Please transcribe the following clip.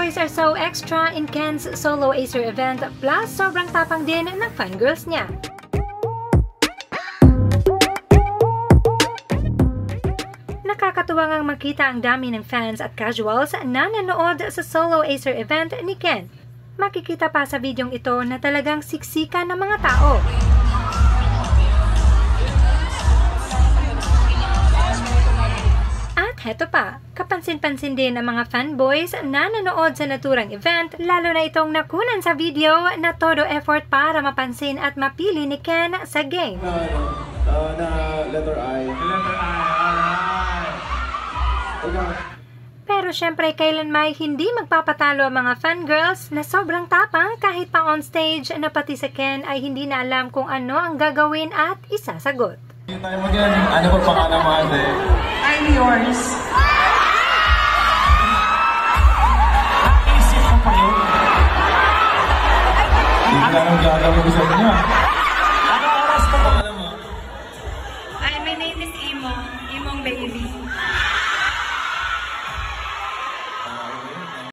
fanboys are so extra in Ken's solo Acer event, plus sobrang tapang din ng fangirls niya. Nakakatuwa ngang makita ang dami ng fans at casuals na nanood sa solo Acer event ni Ken. Makikita pa sa videong ito na talagang siksikan ng mga tao. At heto pa, kapansin-pansin din ang mga fanboys na nanood sa naturang event, lalo na itong nakunan sa video na todo effort para mapansin at mapili ni Ken sa game. Letter I. Letter I. Pero syempre kailan may hindi magpapatalo ang mga fangirls na sobrang tapang kahit pa on stage na pati sa Ken ay hindi na alam kung ano ang gagawin at isasagot. Hindi tayo magaling. Ano ba pangalan mo, ate? I'm yours. Naisip ko pa yun. Hindi ka lang gagawin ko sa inyo. Ano oras ko pa? Pangalan mo? My name is Imong. Imong baby.